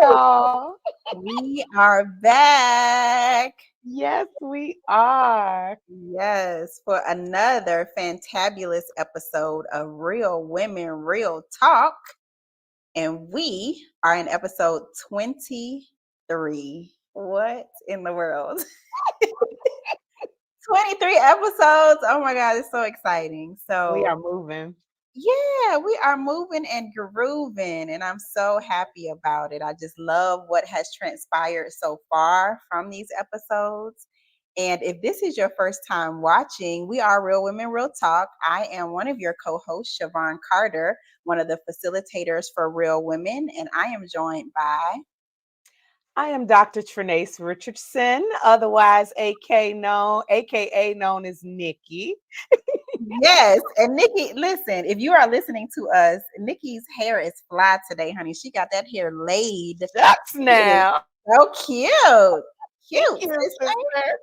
y'all. We are back. Yes, we are. Yes, for another fantabulous episode of Real Women, Real Talk. And we are in episode 23. What in the world? 23 episodes. Oh my God, it's so exciting. We So, are moving. yeah, we are moving and grooving, and I'm so happy about it. I just love what has transpired so far from these episodes. And if this is your first time watching, we are Real Women, Real Talk. I am one of your co hosts, Shavon Carter, one of the facilitators for Real Women, and I am joined by. I am Dr. Trenace Richardson, otherwise AKA known as Nikki. Yes, and Nikki, listen, if you are listening to us, Nikki's hair is fly today, honey. She got that hair laid. Shucks It is now. so cute. Thank Cute, you, sister. sister.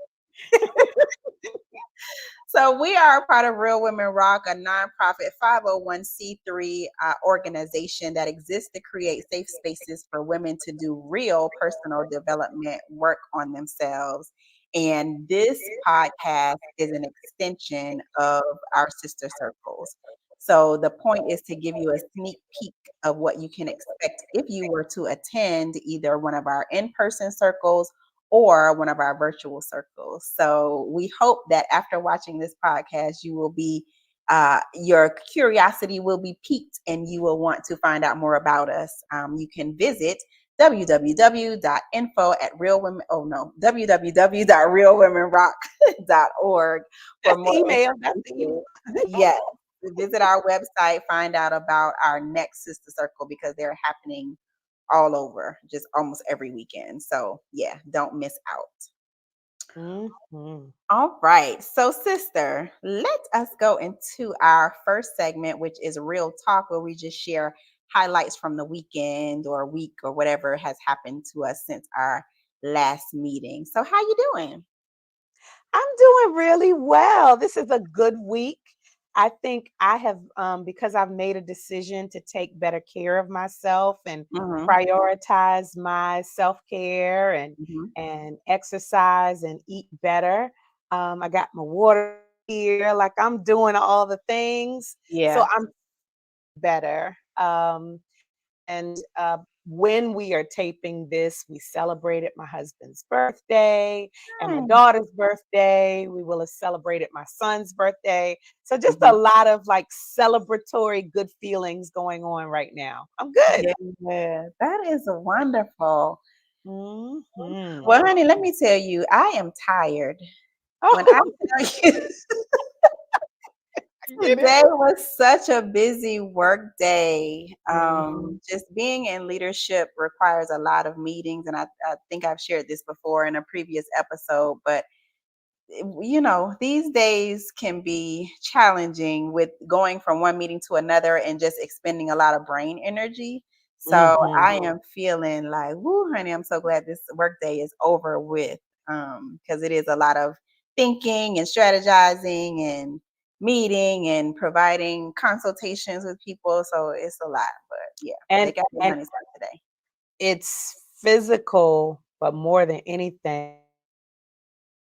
So we are a part of Real Women Rock, a nonprofit 501c3 organization that exists to create safe spaces for women to do real personal development work on themselves. And this podcast is an extension of our sister circles. So the point is to give you a sneak peek of what you can expect if you were to attend either one of our in-person circles or one of our virtual circles. So we hope that after watching this podcast, you will be your curiosity will be piqued and you will want to find out more about us. You can visit www.info at www.realwomenrock.org for That's the more email. That's the email. information. Yes, visit our website, find out about our next sister circle because they're happening all over, just almost every weekend. So yeah, don't miss out. Mhm. All right. So, sister, let us go into our first segment, which is Real Talk, where we just share highlights from the weekend or week or whatever has happened to us since our last meeting. So, how you doing? I'm doing really well. This is a good week. I think I have, because I've made a decision to take better care of myself and Hmm. prioritize my self care Hmm. and exercise and eat better. I got my water here, like I'm doing all the things, so Yeah. I'm better. And when we are taping this, we celebrated my husband's birthday and my Nice. daughter's birthday. We will have celebrated my son's birthday. So just a Mhm. lot of like celebratory good feelings going on right now. I'm good. Yeah, that is wonderful. Mhm. Well, honey, let me tell you, I am tired. When I Oh, tell you, I get it. today was such a busy work day. Mhm. Just being in leadership requires a lot of meetings, and I think I've shared this before in a previous episode, but these days can be challenging with going from one meeting to another and just expending a lot of brain energy. So Mhm. I am feeling like, woo, honey, I'm so glad this work day is over with. Because it is a lot of thinking and strategizing and meeting and providing consultations with people. So it's a lot. But yeah, they And got their and money spent today. it's physical, but more than anything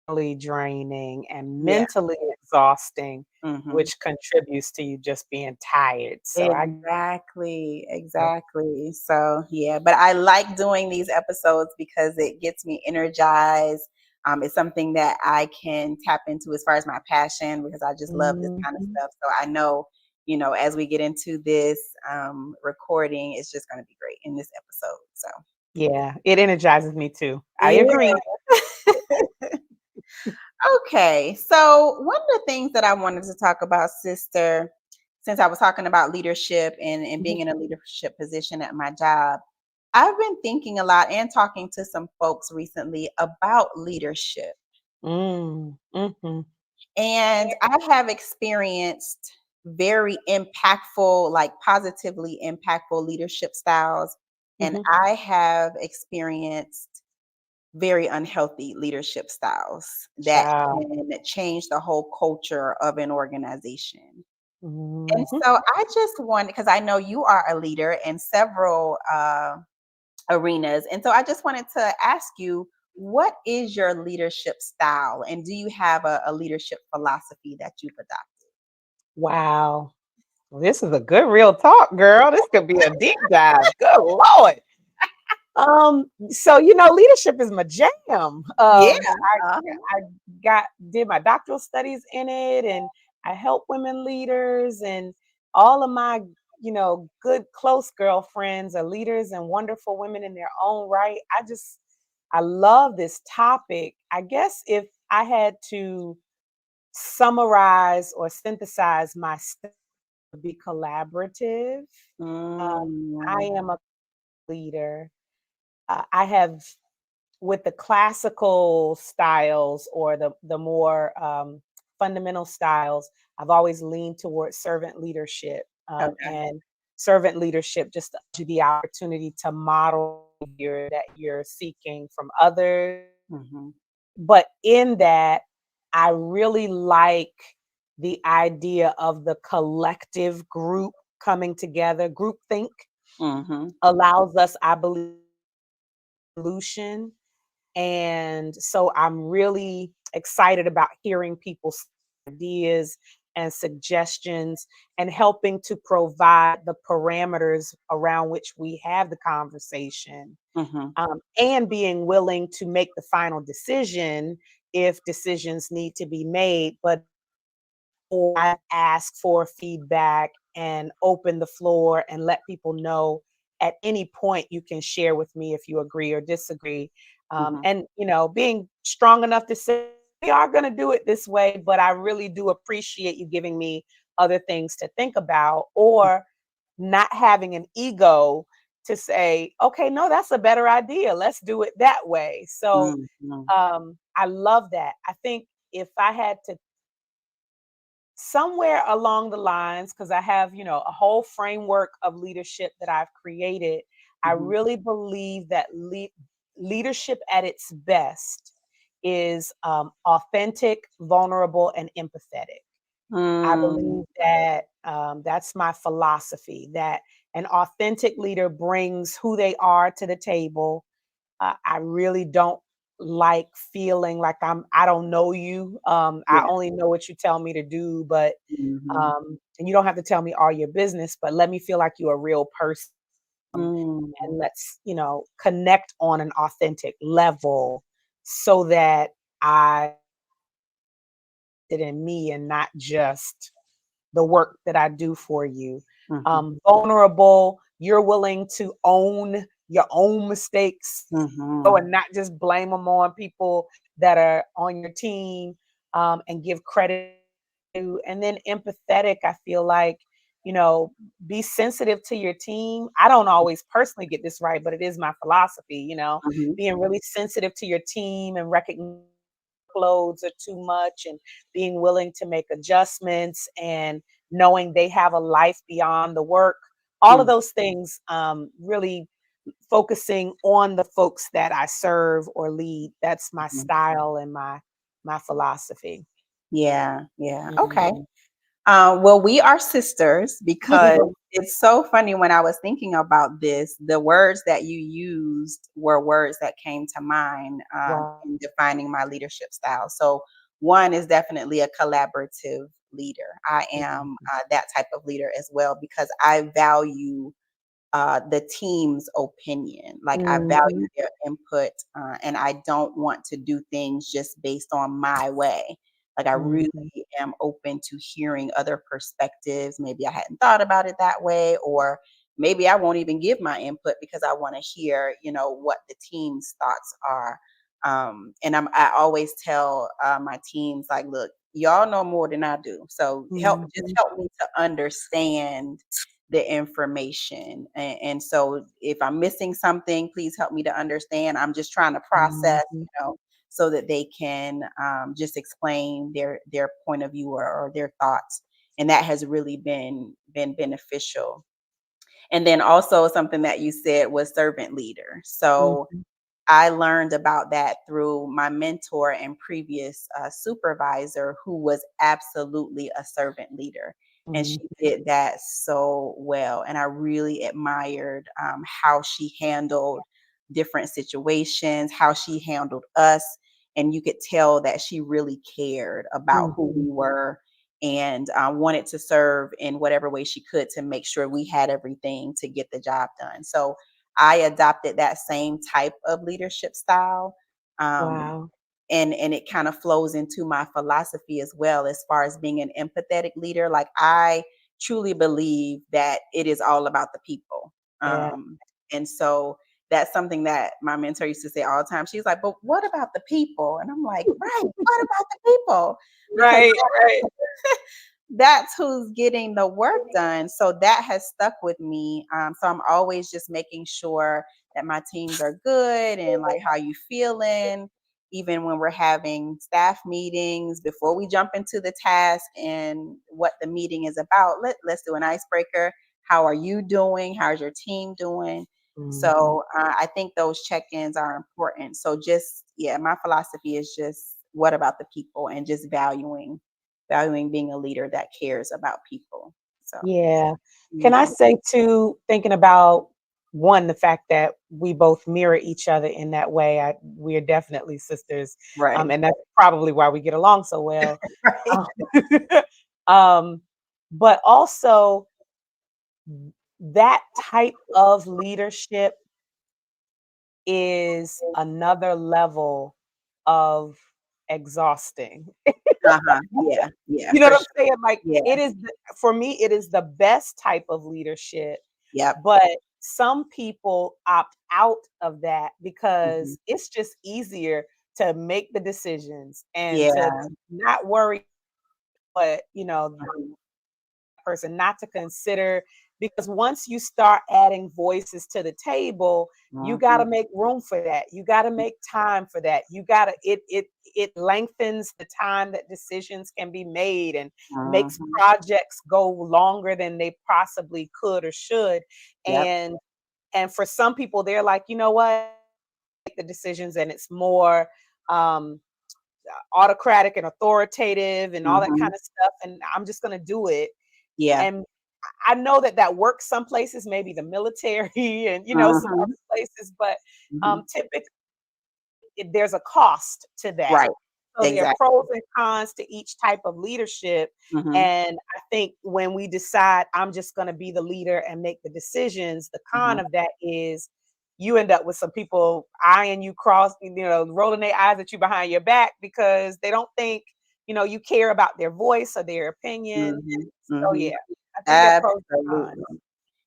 emotionally draining and Yeah. mentally exhausting, Hmm. which contributes to you just being tired. So I Exactly, exactly. So, yeah, but I like doing these episodes because it gets me energized. It's something that I can tap into as far as my passion because I just love this kind of Mhm. stuff. So I know, as we get into this recording, it's just going to be great in this episode. So, Yeah, it energizes me too. I yeah. agree. Okay, so one of the things that I wanted to talk about, sister, since I was talking about leadership and being Mhm. in a leadership position at my job, I've been thinking a lot and talking to some folks recently about leadership. Mhm. And I have experienced very impactful, like positively impactful leadership styles. And Mhm. I have experienced very unhealthy leadership styles that Child. can change the whole culture of an organization. And Mhm. so I just want, because I know you are a leader, and several arenas. And so I just wanted to ask you, what is your leadership style? And do you have a leadership philosophy that you've adopted? Wow. Well, this is a good real talk, girl. This could be a deep dive. Good Lord. So leadership is my jam. Yeah. Uh-huh. I got did my doctoral studies in it, and I help women leaders, and all of my good close girlfriends are leaders and wonderful women in their own right. I love this topic. I guess if I had to summarize or synthesize my style, it would be collaborative. Um, I Mm, am a leader. I have with the classical styles or the more fundamental styles, I've always leaned towards servant leadership. okay. And servant leadership just gives you the opportunity to model behavior that you're seeking from others. Mm-hmm. But in that, I really like the idea of the collective group coming together. Group think Mm-hmm. allows us, I believe, solution. And so I'm really excited about hearing people's ideas and suggestions and helping to provide the parameters around which we have the conversation, Mm-hmm. and being willing to make the final decision if decisions need to be made. But or I ask for feedback and open the floor and let people know at any point you can share with me if you agree or disagree. Mm-hmm. And being strong enough to say we are going to do it this way, but I really do appreciate you giving me other things to think about, or not having an ego to say, okay, no, that's a better idea. Let's do it that way. So Mm-hmm. I love that. I think if I had to somewhere along the lines, because I have, a whole framework of leadership that I've created, I Mm-hmm. really believe that leadership at its best is authentic, vulnerable, and empathetic. I Mm, believe that that's my philosophy, that an authentic leader brings who they are to the table. I really don't like feeling like I don't know you. I yeah. only know what you tell me to do, but Mm-hmm. and you don't have to tell me all your business, but let me feel like you're a real person, Mm, and let's, connect on an authentic level so that I it in me and not just the work that I do for you. mm-hmm. Vulnerable, you're willing to own your own mistakes, Mm-hmm. and not just blame them on people that are on your team, and give credit to. And then empathetic, I feel like, you know, be sensitive to your team. I don't always personally get this right, but it is my philosophy, Mm-hmm. being really sensitive to your team and recognizing loads are too much and being willing to make adjustments and knowing they have a life beyond the work. All of Mm, those things, really focusing on the folks that I serve or lead. That's my mhm. style and my philosophy. Yeah, yeah. Okay. Mhm. Well, we are sisters because it's so funny when I was thinking about this, the words that you used were words that came to mind Wow. in defining my leadership style. So, one is definitely a collaborative leader. I am Mhm. that type of leader as well because I value the team's opinion. Like I Mhm. value their input, and I don't want to do things just based on my way. Like I really Mhm. am open to hearing other perspectives. Maybe I hadn't thought about it that way, or maybe I won't even give my input because I want to hear, what the team's thoughts are. And I always tell my teams, like, look, y'all know more than I do, so just Mhm. help me to understand the information. And so if I'm missing something, please help me to understand. I'm just trying to process, Mhm. so that they can just explain their point of view or their thoughts. And that has really been beneficial. And then also something that you said was servant leader. So Mhm. I learned about that through my mentor and previous supervisor, who was absolutely a servant leader. And she Mhm. did that so well. And I really admired how she handled different situations, how she handled us. And you could tell that she really cared about who Mhm. we were and wanted to serve in whatever way she could to make sure we had everything to get the job done. So I adopted that same type of leadership style. Um, Wow. and it kind of flows into my philosophy as well, as far as being an empathetic leader. Like, I truly believe that it is all about the people. Yeah. And so that's something that my mentor used to say all the time. She's like, but what about the people? And I'm like, right, what about the people? Because Right, right. that's who's getting the work done. So that has stuck with me. So I'm always just making sure that my teams are good and like, how you feeling, even when we're having staff meetings, before we jump into the task and what the meeting is about. Let's do an icebreaker. How are you doing? How's your team doing? Mhm. So I think those check-ins are important. So just, yeah, my philosophy is just, what about the people, and just valuing being a leader that cares about people. So, Yeah. Can I yeah, say too, thinking about one, the fact that we both mirror each other in that way. We are definitely sisters. right, And that's probably why we get along so well. right. Um, um, but also that type of leadership is another level of exhausting. Uh-huh. Yeah, yeah, You know for what I'm sure. saying? Like, Yeah, for me, it is the best type of leadership, yep. but some people opt out of that Mhm. because it's just easier to make the decisions and to Yeah. not worry what, Mhm. person, not to consider, because once you start adding voices to the table, you got Mhm. to make room for that. You got to make time for that. You got to it lengthens the time that decisions can be made and makes Mhm. projects go longer than they possibly could or should. Yep. And for some people, they're like, you know what, make the decisions, and it's more um autocratic and authoritative and all that kind Mhm. of stuff, and I'm just going to do it. Yeah. And I know that that works some places, maybe the military and, some Mhm. other places, but Mhm. typically there's a cost to that. Right. So there are Exactly. pros and cons to each type of leadership. Mhm. And I think when we decide I'm just going to be the leader and make the decisions, the con Mhm. of that is you end up with some people eyeing you cross, rolling their eyes at you behind your back because they don't think, you care about their voice or their opinion. Mhm. So Mhm. yeah, I think there are pros and cons. Absolutely.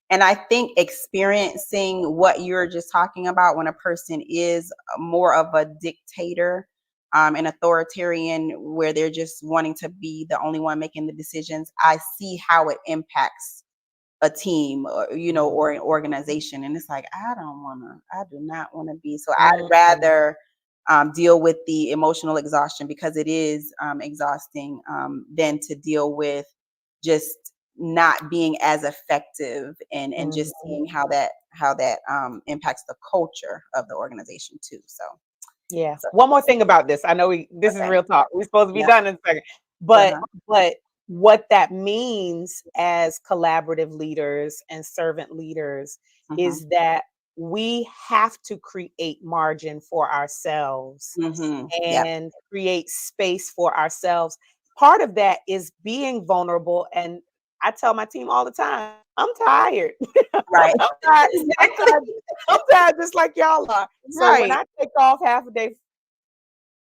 And I think experiencing what you're just talking about, when a person is more of a dictator, an authoritarian, where they're just wanting to be the only one making the decisions, I see how it impacts a team, or or an organization. And it's like, I do not want to be. So I'd Mhm. rather deal with the emotional exhaustion, because it is exhausting, than to deal with just not being as effective, and just Mhm. seeing how that impacts the culture of the organization too. Yeah. So One more thing about this. I know this is okay. real talk. We're supposed to be Yep. done in a second. But Uh-huh. but what that means as collaborative leaders and servant leaders Uh-huh. is that we have to create margin for ourselves Yep. and create space for ourselves. Part of that is being vulnerable. And I tell my team all the time, I'm tired. Right. I'm tired. I'm Exactly. tired. I'm tired just like y'all are. So when Right. I take off half a day,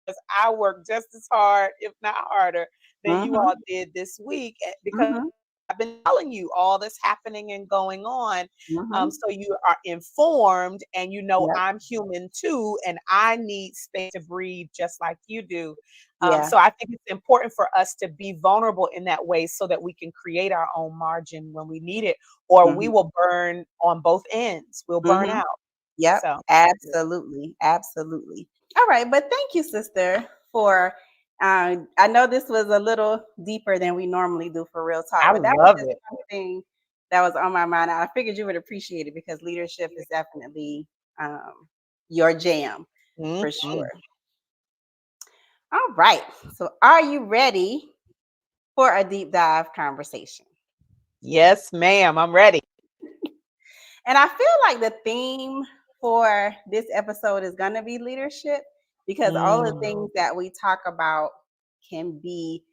'cause I work just as hard, if not harder, than you all Mhm. did this week, because Mhm. I've been telling you all this happening and going on, Mhm. so you are informed and Yep. I'm human too, and I need space to breathe just like you do. Yeah. So I think it's important for us to be vulnerable in that way so that we can create our own margin when we need it, or we Mhm. will burn on both ends. We'll burn Mhm. out. Yep. So, yeah, Absolutely. Absolutely. All right. But thank you, sister, for I know this was a little deeper than we normally do for real talk, I but that was love just it. something that was on my mind. I figured you would appreciate it, because leadership is definitely your jam for Mhm. sure. All right. So are you ready for a deep dive conversation? Yes, ma'am. I'm ready. And I feel like the theme for this episode is going to be leadership, because all the Mm. things that we talk about can be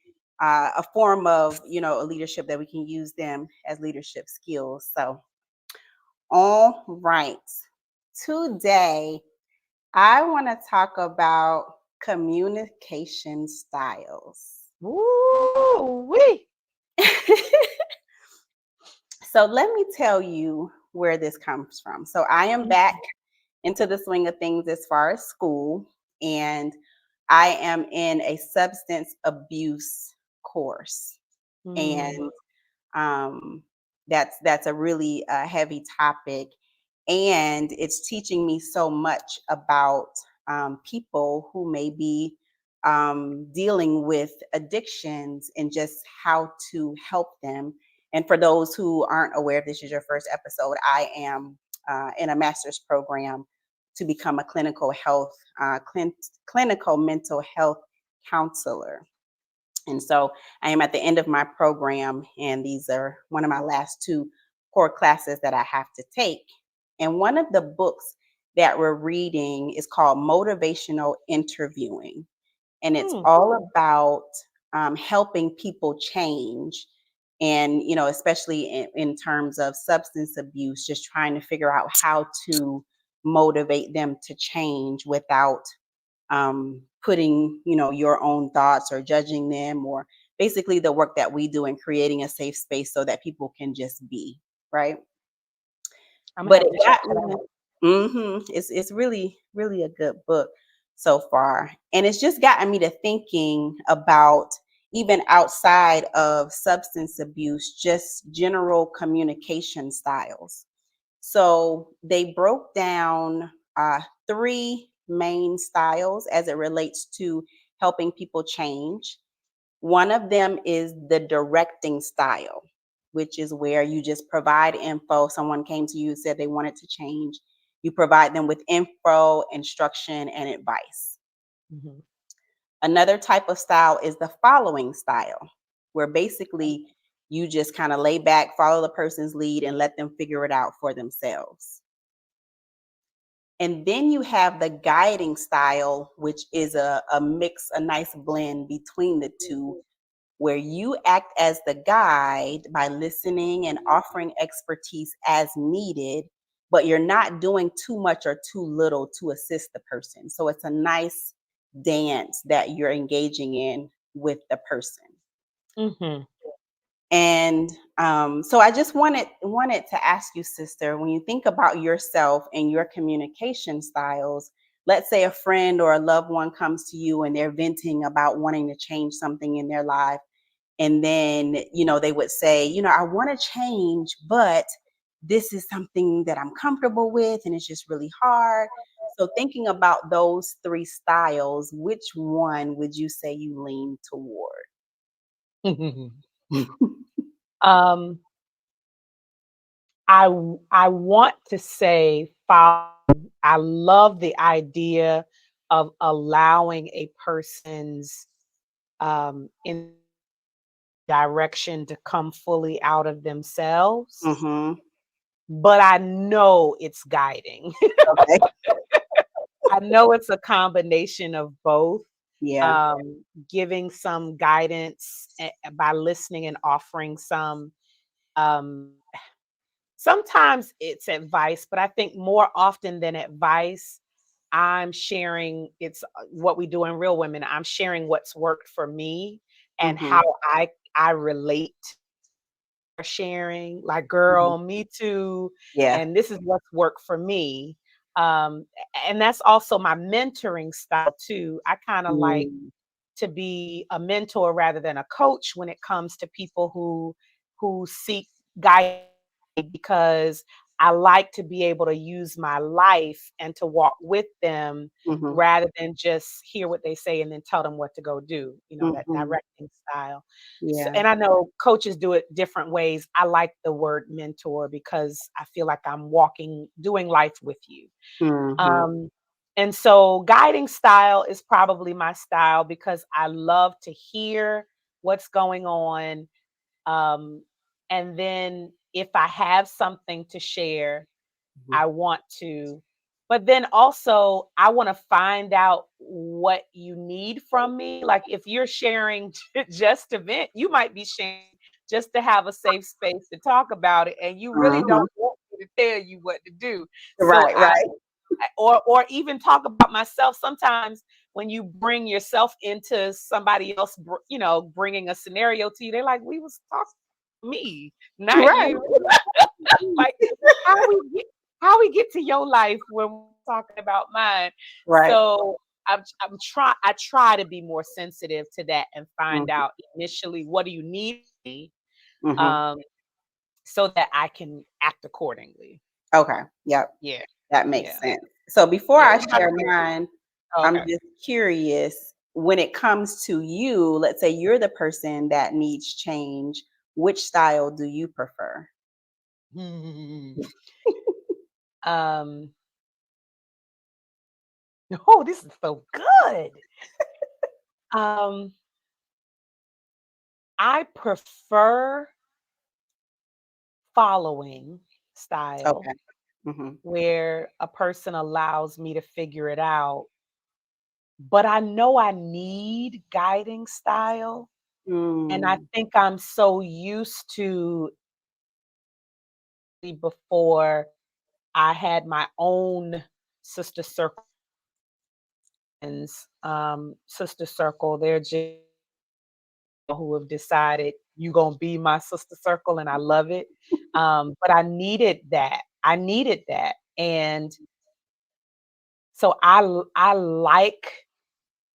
a form of, a leadership that we can use them as leadership skills. So, all right. Today, I want to talk about communication styles. Woo wee. So let me tell you where this comes from. So I am back into the swing of things as far as school, and I am in a substance abuse course, Mm. and um, that's a really heavy topic, and it's teaching me so much about people who may be dealing with addictions and just how to help them. And for those who aren't aware, if this is your first episode, I am in a master's program to become a clinical mental health counselor. And so I am at the end of my program, and these are one of my last two core classes that I have to take. And one of the books that we're reading is called Motivational Interviewing. And it's Mm. all about helping people change. And, especially in terms of substance abuse, just trying to figure out how to motivate them to change without putting your own thoughts or judging them, or basically the work that we do in creating a safe space so that people can just be right. I'm gonna But have it to check got that me. out. It's really really a good book so far, and it's just gotten me to thinking about, even outside of substance abuse, just general communication styles. So they broke down three main styles as it relates to helping people change. One of them is the directing style, which is where you just provide info. Someone came to you, said they wanted to change. You provide them with info, instruction, and advice. Mhm. Another type of style is the following style, where basically you just kind of lay back, follow the person's lead, and let them figure it out for themselves. And then you have the guiding style, which is a mix, a nice blend between the two, where you act as the guide by listening and offering expertise as needed, but you're not doing too much or too little to assist the person. So it's a nice dance that you're engaging in with the person. Mhm. And so I just wanted to ask you, sister, when you think about yourself and your communication styles, let's say a friend or a loved one comes to you and they're venting about wanting to change something in their life. And then, they would say, I want to change, but this is something that I'm comfortable with and it's just really hard. So thinking about those three styles, which one would you say you lean toward? um, I want to say follow. I love the idea of allowing a person's in direction to come fully out of themselves, Hmm. but I know it's guiding. Okay. I know it's a combination of both. Yeah. Um, Giving some guidance by listening and offering some. Um, Sometimes it's advice, but I think more often than advice, I'm sharing what we do in Real Women. I'm sharing what's worked for me and Hmm. how I relate to sharing. Like, Hmm. girl, me too, Yeah. and this is what's worked for me. And that's also my mentoring style too. I kind of like Mm. to be a mentor rather than a coach when it comes to people who seek guidance, because I like to be able to use my life and to walk with them Mhm. rather than just hear what they say and then tell them what to go do, that Mhm. directing style. So, Yeah. and I know coaches do it different ways. I like the word mentor because I feel like I'm doing life with you. Mhm. Um, and so guiding style is probably my style because I love to hear what's going on. Um, and then if I have something to share, Mhm. I want to. but then also I want to find out what you need from me. Like if you're sharing just to vent, you might be sharing just to have a safe space to talk about it, and you really Mhm. don't want me to tell you what to do. So Right, right, or even talk about myself. Sometimes when you bring yourself into somebody else, bringing a scenario to you, they're like, "We was talking to me, not right, you." Like how we get how we get to your life when we're talking about mine. right. So I try to be more sensitive to that and find Mhm, out initially what do you need from me, mhm. um, so that I can act accordingly. Okay. Yep. Yeah, That makes yeah, sense. So before yeah. I What about share you? mine, Oh, I'm okay. just curious, when it comes to you, let's say you're the person that needs change, which style do you prefer? um. Oh, this is so good. Um, I prefer following style Okay. Mhm. where a person allows me to figure it out, but I know I need guiding style. And I Mm, think I'm so used to before I had my own sister circle sister circle. They're just who have decided you gonna be my sister circle, and I love it. But I needed that. I needed that. And so I like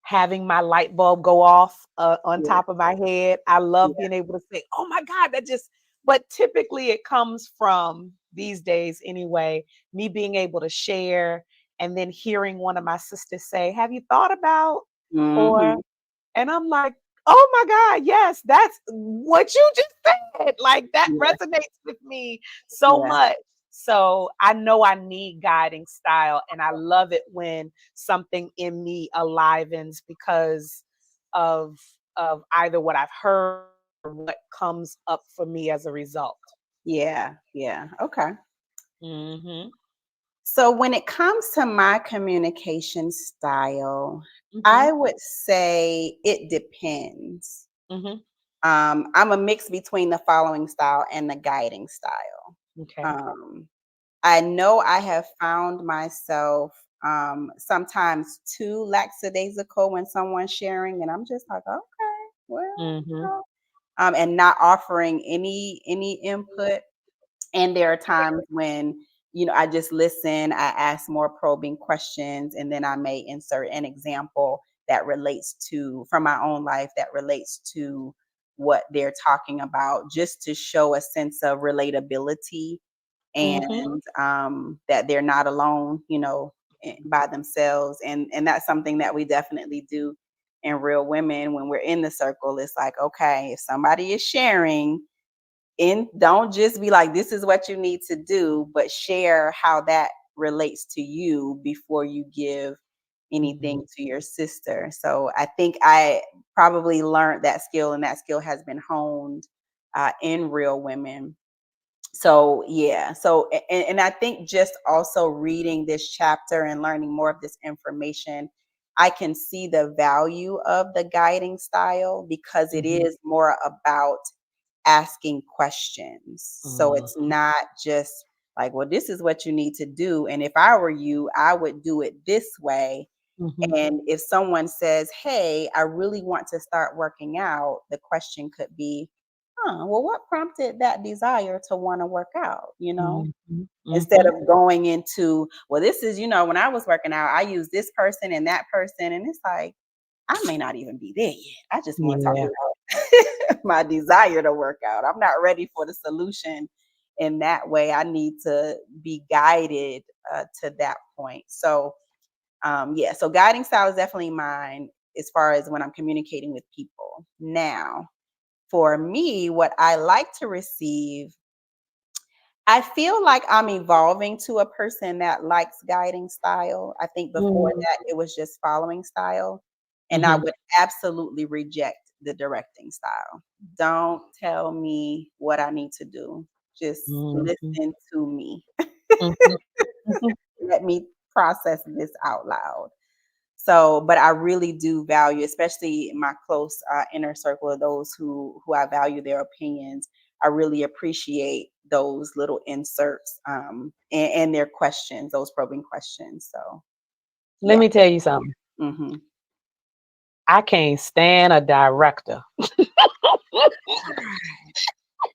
having my light bulb go off, on yeah, top of my head. I love yeah. being able to say, "Oh my god, that just," but typically it comes from these days anyway, me being able to share and then hearing one of my sisters say, "Have you thought about," or Mhm. and I'm like, "Oh my god, yes, that's what you just said." Like that Yeah, resonates with me so yeah, much. So I know I need guiding style, and I love it when something in me alivens because of either what I've heard or what comes up for me as a result. yeah, yeah. Okay. Mhm. So when it comes to my communication style, Mhm. I would say it depends. Mhm. I'm a mix between the following style and the guiding style. Okay. Um, I know I have found myself sometimes too lackadaisical when someone's sharing, and I'm just like, okay, well, Mhm. and not offering any input. And there are times when, I just listen, I ask more probing questions, and then I may insert an example that relates to from my own life that relates to what they're talking about, just to show a sense of relatability Mhm. and that they're not alone, by themselves. And that's something that we definitely do in Real Women when we're in the circle. It's like, okay, if somebody is sharing, and don't just be like, this is what you need to do, but share how that relates to you before you give anything Mhm. to your sister. So I think I probably learned that skill, and that skill has been honed in Real Women. So yeah, and I think just also reading this chapter and learning more of this information, I can see the value of the guiding style because it Mhm. is more about asking questions. So it's Mhm. not just like, well, this is what you need to do. And if I were you, I would do it this way. Mhm. And if someone says, hey, I really want to start working out, the question could be, well, what prompted that desire to want to work out? Mhm. Instead Mhm. of going into, well, this is, when I was working out, I use this person and that person. And it's like, I may not even be there yet. I just want to talk Yeah. about my desire to work out. I'm not ready for the solution in that way. I need to be guided to that point. So, yeah, so guiding style is definitely mine as far as when I'm communicating with people. Now, for me, what I like to receive, I feel like I'm evolving to a person that likes guiding style. I think before Mm. that, it was just following style. And I Mhm. would absolutely reject the directing style. Don't tell me what I need to do. Just Mhm. listen to me. Mhm. Mhm. Let me process this out loud. So, but I really do value, especially my close inner circle of those who I value their opinions. I really appreciate those little inserts and their questions, those probing questions. So, Let yeah. me tell you something. Hmm. I can't stand a director.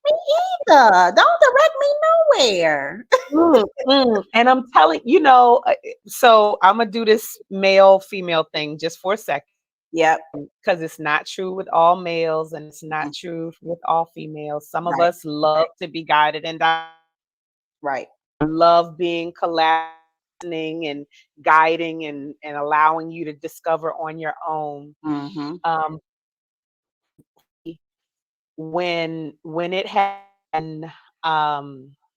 Me either. Don't direct me nowhere. And I'm telling so I'm gonna do this male female thing just for a second Yep. because it's not true with all males and it's Mm. not true with all females. Some of Right. us love to be guided and Right. love being collaborating and guiding and allowing you to discover on your own. Hmm. Um, when it happened,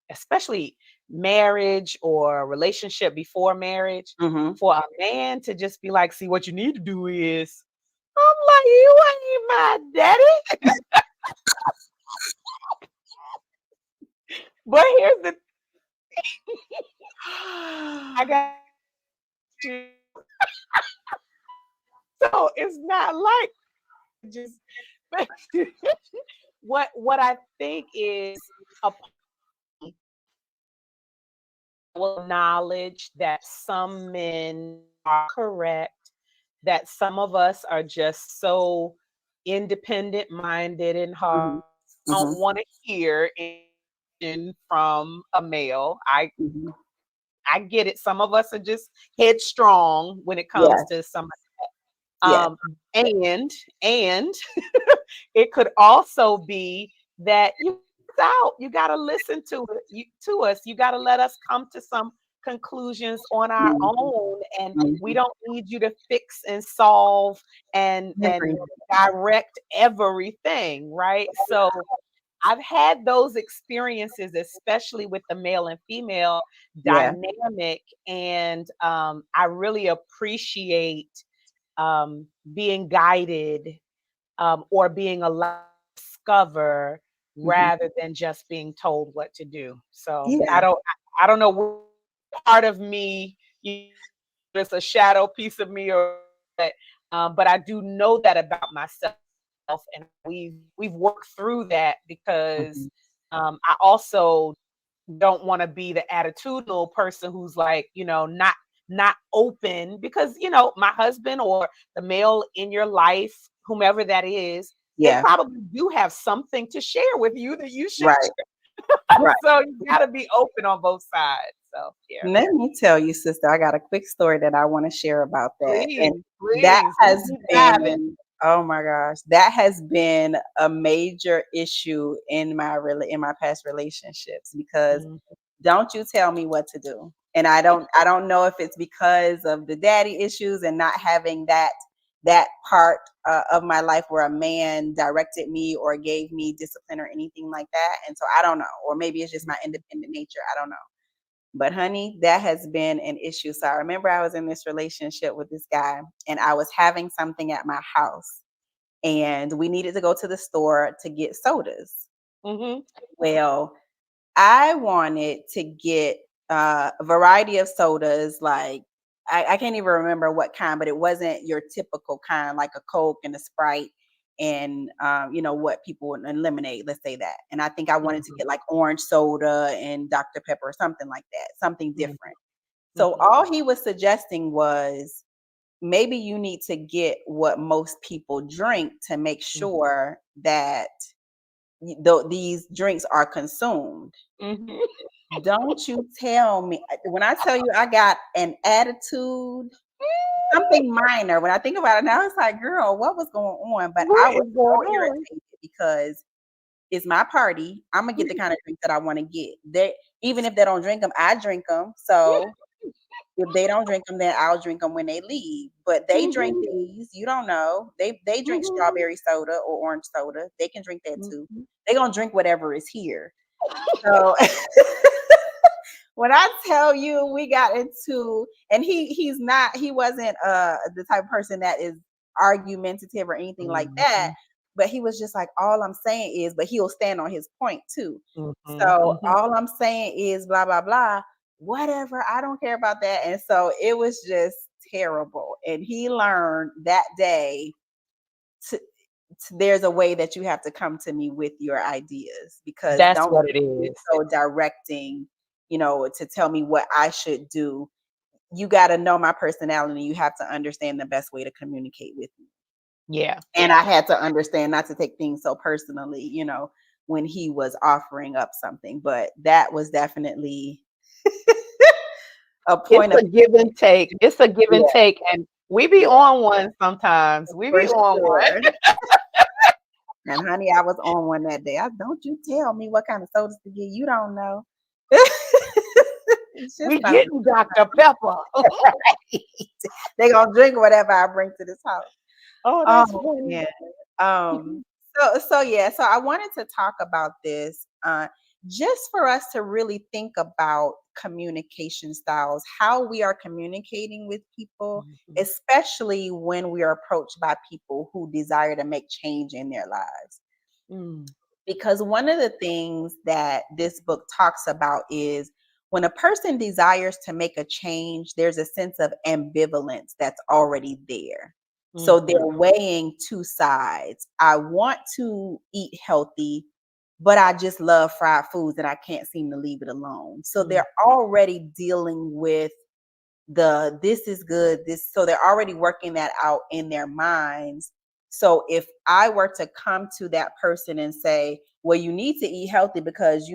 especially marriage or relationship before marriage, Hmm. for a man to just be like, see, what you need to do is, I'm like, you ain't my daddy. But here's the I got you. So it's not like just what I think is a will acknowledge that some men are correct, that some of us are just so independent minded and hard, Hmm. don't Hmm. want to hear anything from a male. Hmm. I get it. Some of us are just headstrong when it comes Yes. to some Yes. um and it could also be that you out. You got to listen to us. You got to let us come to some conclusions on our Hmm. own, and we Hmm. don't need you to fix and solve I agree. and direct everything, right? So I've had those experiences, especially with the male and female Yeah. dynamic, and I really appreciate being guided or being allowed to discover Hmm. rather than just being told what to do. So Yeah. I don't know what part of me it's a shadow piece of me or but I do know that about myself and we've worked through that because Hmm. I also don't want to be the attitudinal person who's like, not open because, my husband or the male in your life, whomever that is, they Yeah. probably do have something to share with you that you should Right. share. Right. So you got to be open on both sides. So, yeah, Let me tell you, sister, I got a quick story that I want to share about that. And please, that please has keep diving. been, oh my gosh, that has been a major issue in in my past relationships because Mm, don't you tell me what to do. And I don't know if it's because of the daddy issues and not having that part of my life where a man directed me or gave me discipline or anything like that. And so I don't know, or maybe it's just my independent nature. I don't know. But honey, that has been an issue. So I remember I was in this relationship with this guy and I was having something at my house and we needed to go to the store to get sodas. mhm, Well, I wanted to get a variety of sodas, like I can't even remember what kind, but it wasn't your typical kind, like a Coke and a Sprite, and what people would and lemonade. Let's say that. And I think I wanted to mhm, get like orange soda and Dr. Pepper or something like that, something mhm, different. So mhm, all he was suggesting was maybe you need to get what most people drink to make mhm, sure that these drinks are consumed. mhm. Don't you tell me when I tell you I got an attitude, something minor. When I think about it now, it's like, girl, what was going on? But I What was is going so on? irritated because it's my party. I'm gonna get the kind of drink that I want to get. They even if they don't drink them, I drink them. So if they don't drink them, then I'll drink them when they leave. But they drink Mhm, these. You don't know. They drink mhm, strawberry soda or orange soda. They can drink that too. mhm. They gonna drink whatever is here. So when I tell you we got into and he wasn't the type of person that is argumentative or anything like that, Mhm, but he was just like, all I'm saying is, but he'll stand on his point too. mhm, So mhm, all I'm saying is blah blah blah. whatever, I don't care about that. And so it was just terrible. And he learned that day to, there's a way that you have to come to me with your ideas, because That's don't what it be is. so directing, to tell me what I should do. You got to know my personality. You have to understand the best way to communicate with me. Yeah. And I had to understand not to take things so personally, when he was offering up something. But that was definitely a It's point of a give and take. It's a give and yeah, take, and we be yeah, on one sometimes. We for be on one. sure. And honey, I was on one that day. Don't you tell me what kind of sodas to get. You don't know. It's just We something. getting Dr. Pepper. They gonna drink whatever I bring to this house. Oh, that's Oh funny. man. Um, so yeah, so I wanted to talk about this, just for us to really think about communication styles, how we are communicating with people, Mhm. especially when we are approached by people who desire to make change in their lives. Mm, Because one of the things that this book talks about is when a person desires to make a change, there's a sense of ambivalence that's already there. So mhm, they're weighing two sides. I want to eat healthy, but I just love fried foods and I can't seem to leave it alone. So mhm, they're already dealing with this is good, this, so they're already working that out in their minds. So if I were to come to that person and say, well, you need to eat healthy because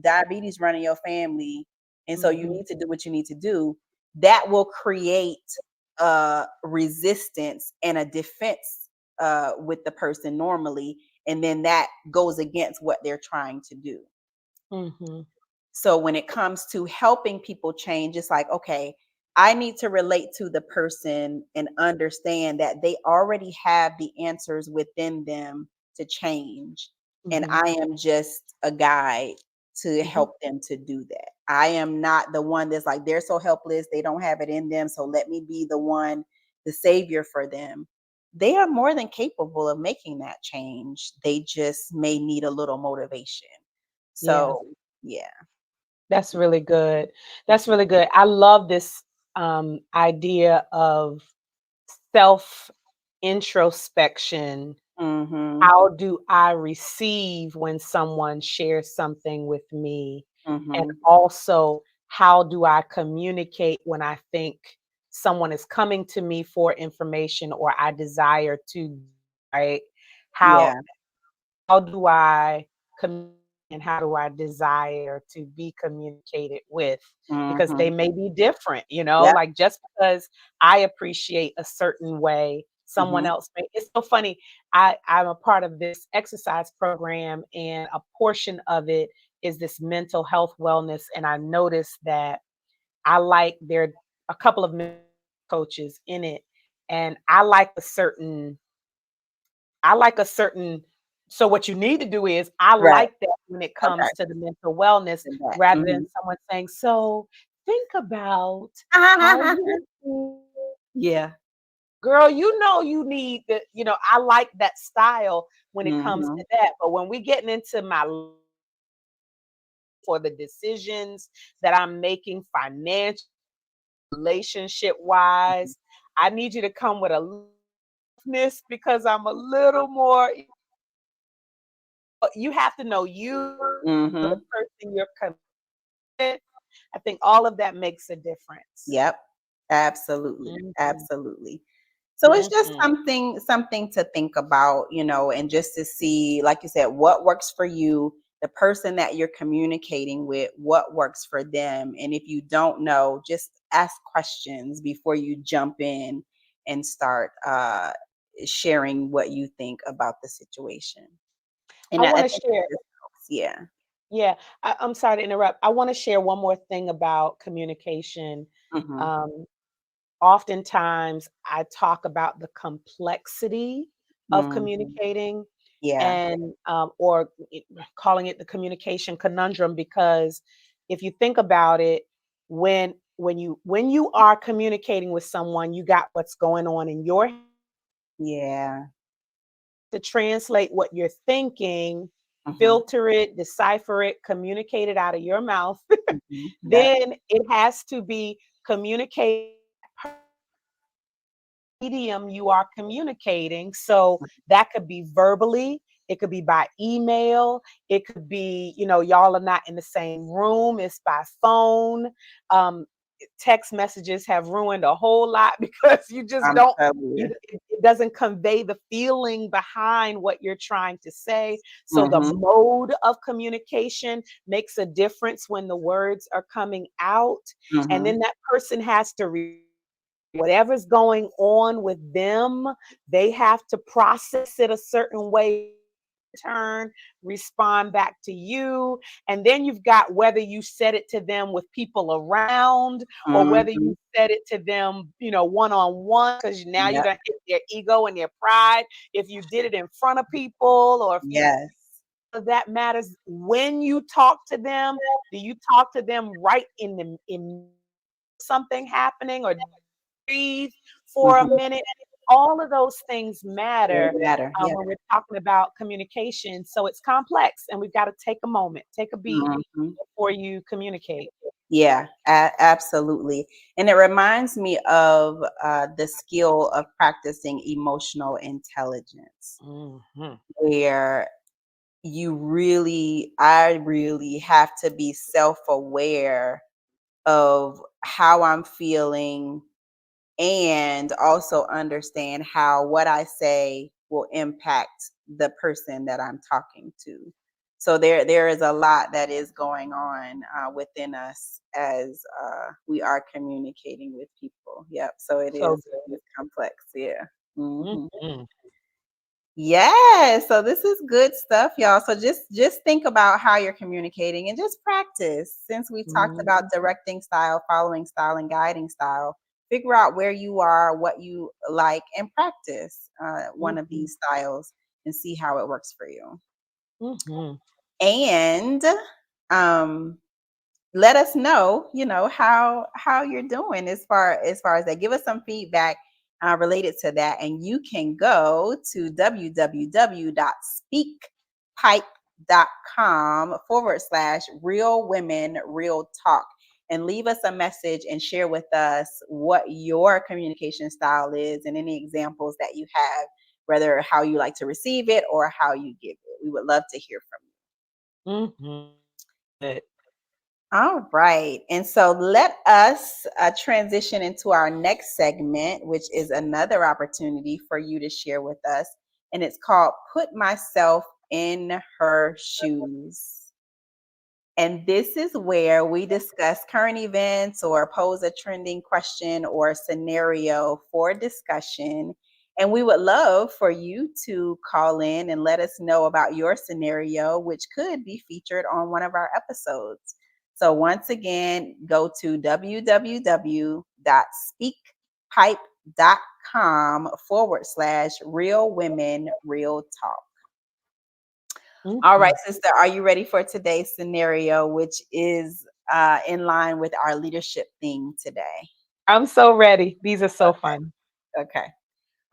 diabetes run in your family, and so you mhm, need to do what you need to do, that will create resistance and a defense with the person normally, and then that goes against what they're trying to do. mhm, So when it comes to helping people change, it's like, okay, I need to relate to the person and understand that they already have the answers within them to change. And mhm, I am just a guide to mhm. help them to do that. I am not the one that's like, they're so helpless, they don't have it in them. So let me be the one, the savior for them. They are more than capable of making that change. They just may need a little motivation. Yeah, So, yeah. that's really good. That's Mhm. really good. I love this idea of self introspection. Mhm. How do I receive when someone shares something with me? And Mhm. also, how do I communicate when I think someone is coming to me for information or I desire to, right? How Yeah. how do I communicate and how do I desire to be communicated with? Because they Mhm. may be different, Yep. like just because I appreciate a certain way, someone Mhm. else may. It's so funny. I'm a part of this exercise program, and a portion of it is this mental health wellness. And I noticed that there are a couple of coaches in it, and I like a certain so what you need to do is I Right. like that when it Okay. comes to the mental wellness And that. rather than Mhm. someone saying, "So, think about how you feel." Yeah. Girl, you need I like that style when it comes Mhm. to that, but when we getting into my for the decisions that I'm making financial, relationship Mhm. wise, I need you to come with a little because I'm a little more. You have to know you, the Mhm. person you're committed. I think all of that makes a difference. Yep. Absolutely. Mhm, Absolutely. So it's just mhm. something to think about, and just to see, like you said, what works for you, the person that you're communicating with, what works for them. And if you don't know, just ask questions before you jump in and start sharing what you think about the situation. I And I wanna think it share just helps. Yeah. yeah, I'm sorry to interrupt. I wanna share one more thing about communication. Hmm. Um, Oftentimes, I talk about the complexity of Hmm. communicating Yeah. and, or calling it the communication conundrum, because if you think about it, when you are communicating with someone, you got what's going on in your head Yeah. to translate what you're thinking filter it, decipher it, communicate it out of your mouth. Yep. Then it has to be communicated medium you are communicating. So that could be verbally, it could be by email, it could be, y'all are not in the same room, it's by phone. Um, Text messages have ruined a whole lot because you just I'm don't, telling you. it doesn't convey the feeling behind what you're trying to say. So the Mm-hmm. mode of communication makes a difference when the words are coming out. And Mm-hmm. then that person has to whatever's going on with them, they have to process it a certain way, turn, respond back to you. And then you've got whether you said it to them with people around or whether Mm-hmm. you said it to them, one on one, because now you Yep. don't hit their ego and their pride. If you did it in front of people, or if you Yes. that matters when you talk to them. Do you talk to them right in something happening, or breathe for a Mm-hmm. minute? All of those things They matter matter. Yep. when we're talking about communication. So it's complex, and we've got to take a moment, take a beat Mm-hmm. before you communicate. Yeah, absolutely. And it reminds me of the skill of practicing emotional intelligence, Mhm. where I really have to be self aware of how I'm feeling and also understand how what I say will impact the person that I'm talking to. So there is a lot that is going on within us as we are communicating with people. Yep. So So it's complex. Yeah. good. Hmm. Mhm. Yeah, so this is good stuff, y'all. So just think about how you're communicating and just practice. Since we talked about Mhm. directing style, following style, and guiding style, figure out where you are, what you like, and practice one of Mhm. these styles and see how it works for you. Mhm. And um, let us know, how you're doing as far as that. Give us some feedback related to that, and you can go to www.speakpipe.com/real women real talk and leave us a message and share with us what your communication style is and any examples that you have, whether how you like to receive it or how you give it. We would love to hear from you. Mhm. Good. All right. And so let us transition into our next segment, which is another opportunity for you to share with us. And it's called Put Myself in Her Shoes. And this is where we discuss current events or pose a trending question or scenario for discussion. And we would love for you to call in and let us know about your scenario, which could be featured on one of our episodes. So, once again, go to www.speakpipe.com/real women real talk. All right, Mhm. sister, are you ready for today's scenario, which is in line with our leadership theme today? I'm so ready. These are so fun. Okay.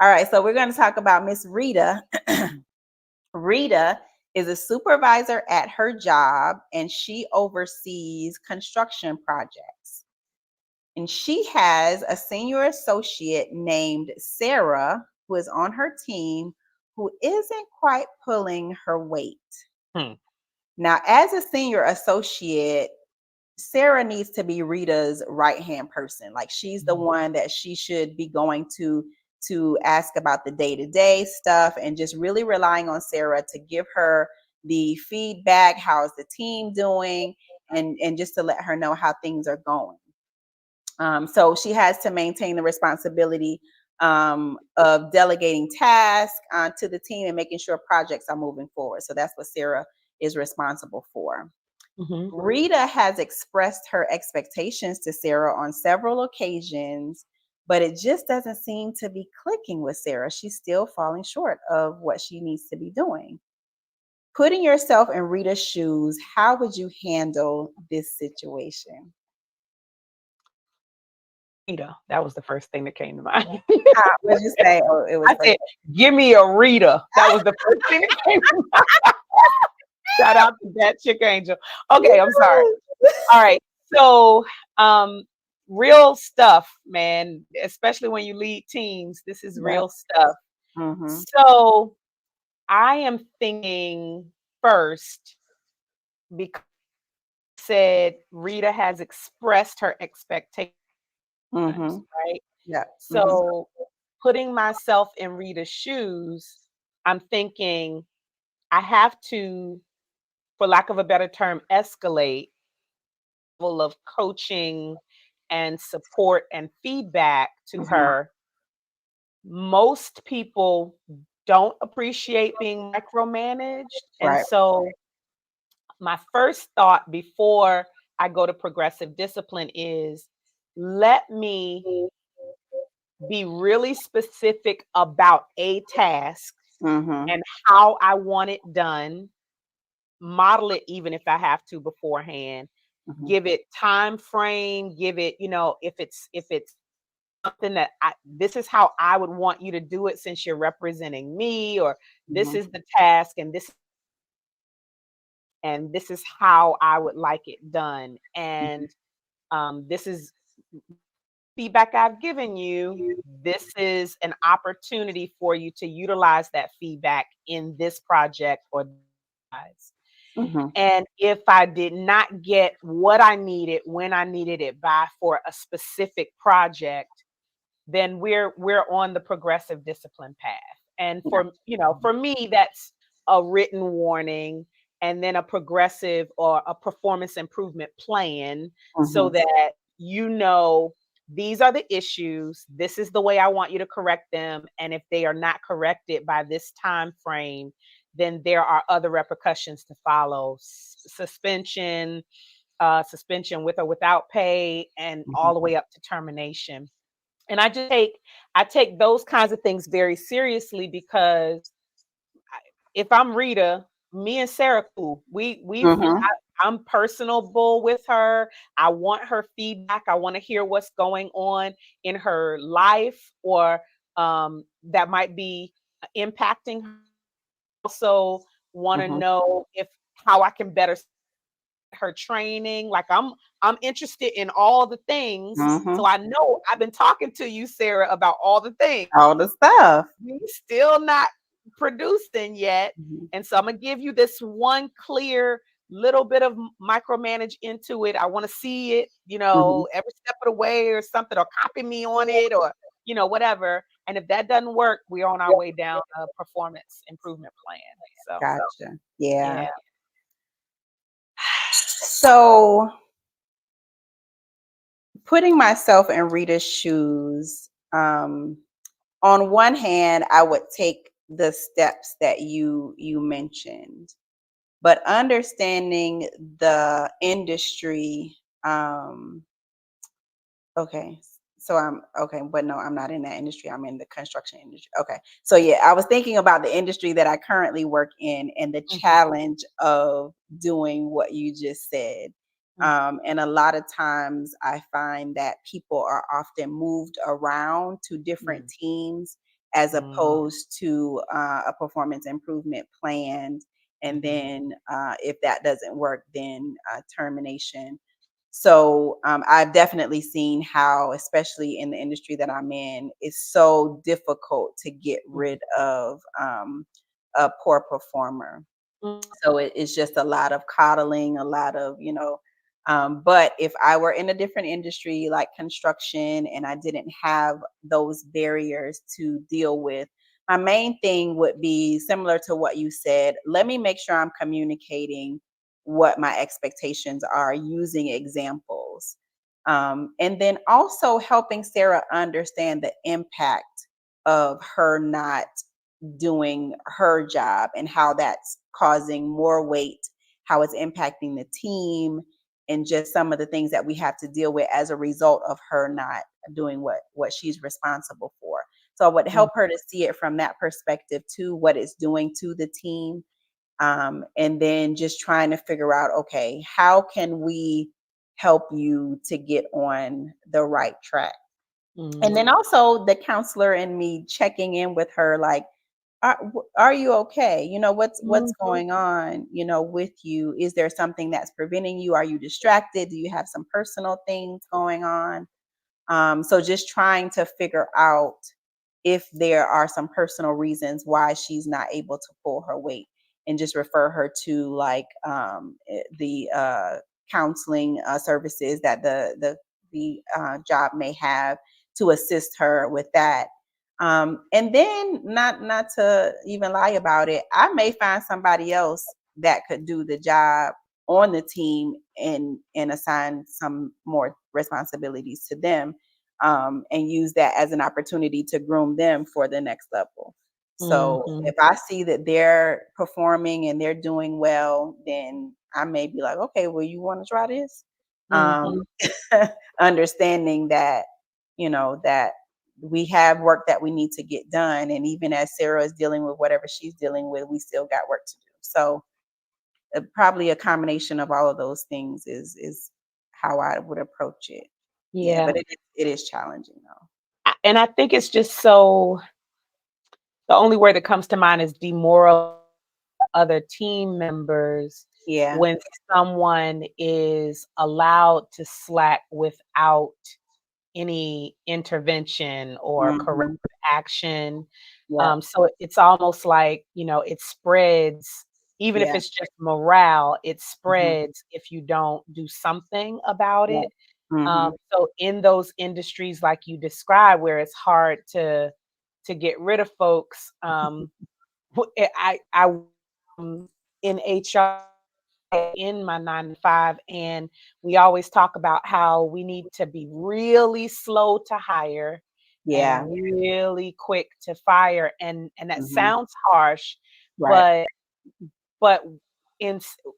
All right, so we're going to talk about Miss Rita. Rita is a supervisor at her job and she oversees construction projects. And she has a senior associate named Sarah who is on her team who isn't quite pulling her weight. Hmm. Now, as a senior associate, Sarah needs to be Rita's right-hand person. Like she's the Mhm. one that she should be going to ask about the day-to-day stuff and just really relying on Sarah to give her the feedback, how's the team doing, and just to let her know how things are going. So she has to maintain the responsibility of delegating tasks to the team and making sure projects are moving forward. So that's what Sarah is responsible for. Mhm. Rita has expressed her expectations to Sarah on several occasions, but it just doesn't seem to be clicking with Sarah. She's still falling short of what she needs to be doing. Putting yourself in Rita's shoes, how would you handle this situation? Rita. That was the first thing that came to mind. How would you say? Oh, it was I first. said, "Give me a Rita." That was the first thing that came to mind. Shout out to that chick angel. Okay, I'm sorry. All right. So, um, real stuff, man, especially when you lead teams, this is Yep. real stuff. Mm-hmm. So, I am thinking first because said Rita has expressed her expectations, Mm-hmm. right? Yep. Mm-hmm. So, putting myself in Rita's shoes, I'm thinking I have to, for lack of a better term, escalate level of coaching and support and feedback to Mm-hmm. her. Most people don't appreciate being micromanaged. And Right. so, my first thought before I go to progressive discipline is let me be really specific about a task Mm-hmm. and how I want it done, model it even if I have to beforehand, Mm-hmm. give it time frame, give it, if it's something that this is how I would want you to do it since you're representing me, or this Mm-hmm. is the task and this is how I would like it done. And this is feedback I've given you. This is an opportunity for you to utilize that feedback in this project or otherwise. Mm-hmm. And if I did not get what I needed when I needed it by for a specific project, then we're on the progressive discipline path. And Yeah. for me, that's a written warning and then a progressive or a performance improvement plan so Mm-hmm. that these are the issues, this is the way I want you to correct them, and if they are not corrected by this time frame, then there are other repercussions to follow: suspension with or without pay, and Mm-hmm. all the way up to termination. And I take those kinds of things very seriously because if I'm Rita, me and Sarah, cool. Mm-hmm. I'm personable with her. I want her feedback. I want to hear what's going on in her life, or that might be impacting her. Also, want to Mm-hmm. know if how I can better her training. Like I'm interested in all the things. Mm-hmm. So I know I've been talking to you, Sarah, about all the things. All the stuff. We still not producing yet. Mm-hmm. And so I'm gonna give you this one clear little bit of micromanage into it. I want to see it, Mm-hmm. every step of the way or something, or copy me on it, or whatever. And if that doesn't work, we're on our way down a performance improvement plan. So Gotcha. Yeah. yeah. So putting myself in Rita's shoes, on one hand, I would take the steps that you mentioned, but understanding the industry, um, okay. So I'm okay, but no, I'm not in that industry. I'm in the construction industry. Okay. So yeah, I was thinking about the industry that I currently work in and the Mhm, challenge of doing what you just said. mhm, And a lot of times I find that people are often moved around to different mhm, teams as mhm, opposed to a performance improvement plan. And mhm, then if that doesn't work, then termination. So I've definitely seen how, especially in the industry that I'm in, it's so difficult to get rid of a poor performer. mhm, So it's just a lot of coddling, a lot of, but if I were in a different industry like construction and I didn't have those barriers to deal with, my main thing would be similar to what you said. Let me make sure I'm communicating what my expectations are using examples. And then also helping Sarah understand the impact of her not doing her job and how that's causing more weight, how it's impacting the team, and just some of the things that we have to deal with as a result of her not doing what she's responsible for. So I would mhm, help her to see it from that perspective too, what it's doing to the team. And then just trying to figure out, okay, how can we help you to get on the right track? And then mhm, also the counselor and me checking in with her, like, are you okay? You know, what's Mhm. going on, you know, with you? Is there something that's preventing you? Are you distracted? Do you have some personal things going on? So just trying to figure out if there are some personal reasons why she's not able to pull her weight, and just refer her to like the counseling services that the job may have to assist her with that. And then not to even lie about it, I may find somebody else that could do the job on the team, and assign some more responsibilities to them, and use that as an opportunity to groom them for the next level. So Mhm. if I see that they're performing and they're doing well, then I may be like, okay, well, you want to try this? Um, Mhm. Understanding that, you know, that we have work that we need to get done. And even as Sarah is dealing with whatever she's dealing with, we still got work to do. So probably a combination of all of those things is how I would approach it. Yeah, Yeah. but it is challenging though. And I think it's just so the only word that comes to mind is demoralizing other team members Yeah. when someone is allowed to slack without any intervention or corrective Mhm. action. Yep. So it's almost like, it spreads, even if Yeah. it's just morale, it Mhm. spreads if you don't do something about Yep. it. Mhm. So in those industries like you described, where it's hard to get rid of folks, I in HR in my 9 to 5, and we always talk about how we need to be really slow to hire and Yeah. really quick to fire, and that Mhm. sounds harsh, Right. but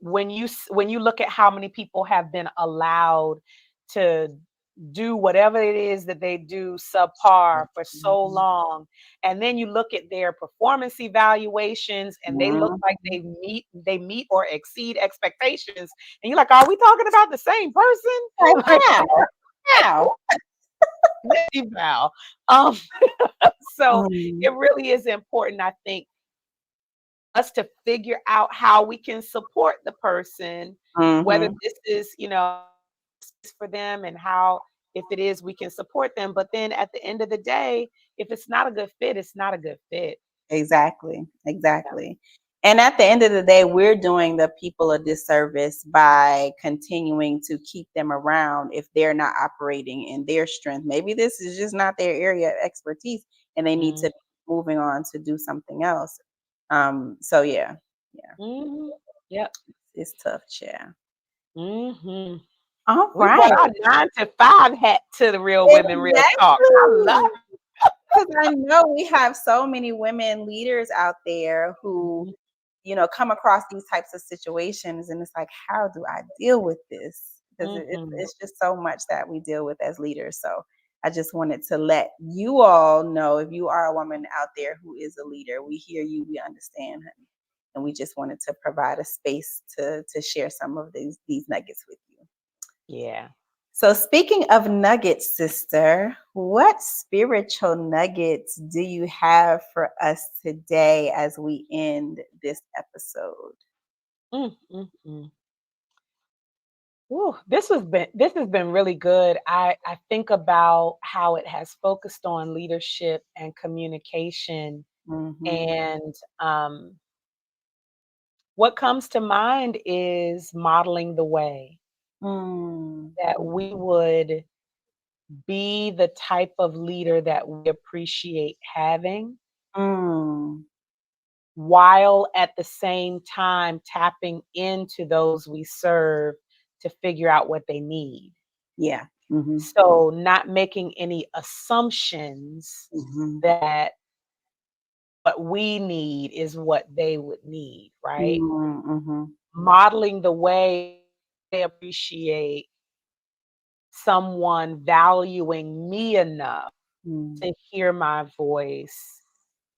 when you look at how many people have been allowed to do whatever it is that they do subpar for so Mhm. long, and then you look at their performance evaluations and they look like Mhm. they meet or exceed expectations, and you're like, are we talking about the same person? Like, Like, how? How? Val. um so Mhm. it really is important, I think, us to figure out how we can support the person, whether Mhm. this is, for them, and how, if it is, we can support them. But then at the end of the day, if it's not a good fit, it's not a good fit. Exactly. Exactly. And at the end of the day, we're doing the people a disservice by continuing to keep them around if they're not operating in their strength. Maybe this is just not their area of expertise and they need to Mm, be moving on to do something else. So yeah, yeah, mhm. Yep. it's tough, chair. Mhm. All We brought right. our 9 to 5 hat to the Real Women Real Talk. I love Exactly. Because I know we have so many women leaders out there who, it. come across these types of situations, and it's like, how do I deal with this? Because Mhm. it's just so much that we deal with as leaders. So I just wanted to let you all know, if you are a woman out there who is a leader, we hear you, we understand, honey. And we just wanted to provide a space to share some of these nuggets with you. Yeah. So, speaking of nuggets, sister, what spiritual nuggets do you have for us today as we end this episode? Mm. Ooh, this has been really good. I think about how it has focused on leadership and communication, Mm-hmm. and what comes to mind is modeling the way, Mm, that we would be the type of leader that we appreciate having, mm, while at the same time tapping into those we serve to figure out what they need. yeah. Mm-hmm. So, not making any assumptions Mm-hmm. that what we need is what they would need, right? Mm-hmm. Modeling the way they appreciate someone valuing me enough Mm-hmm. to hear my voice,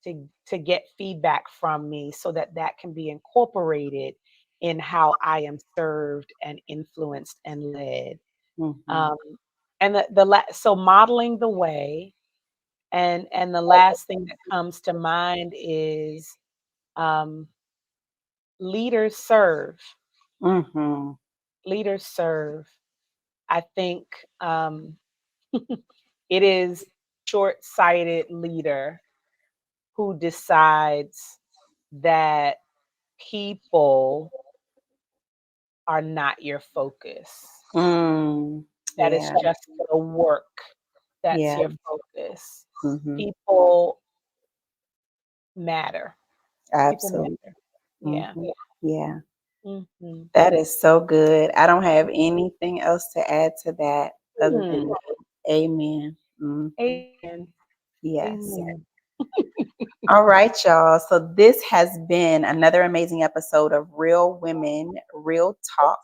to get feedback from me, so that that can be incorporated in how I am served and influenced and led. Mm-hmm. Um, and so modeling the way, And the last thing that comes to mind is um, leaders serve. Mm-hmm. Leaders serve. I think um, it is short-sighted leader who decides that people are not your focus. Mm. That it's Yeah. just the work that's Yeah. your focus. Mm-hmm. People matter. People Absolutely. matter. Yeah. Mm-hmm. Yeah. Hmm. That is so good. I don't have anything else to add to that other than Hmm. amen. Hmm. Amen. Yes. Amen. All right, y'all. So this has been another amazing episode of Real Women, Real Talk.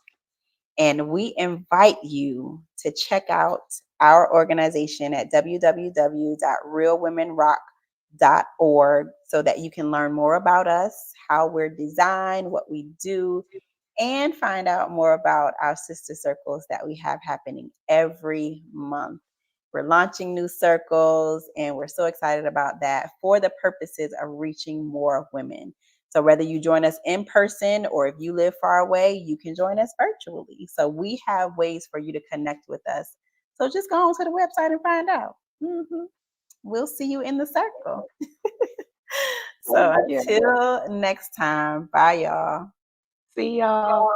And we invite you to check out our organization at www.realwomenrock.org so that you can learn more about us, how we're designed, what we do, and find out more about our sister circles that we have happening every month. We're launching new circles, and we're so excited about that for the purposes of reaching more women. So, whether you join us in person or if you live far away, you can join us virtually. So, we have ways for you to connect with us. So, just go on to the website and find out. Mm-hmm. We'll see you in the circle. So, Thank you. until next time, bye, y'all. See y'all.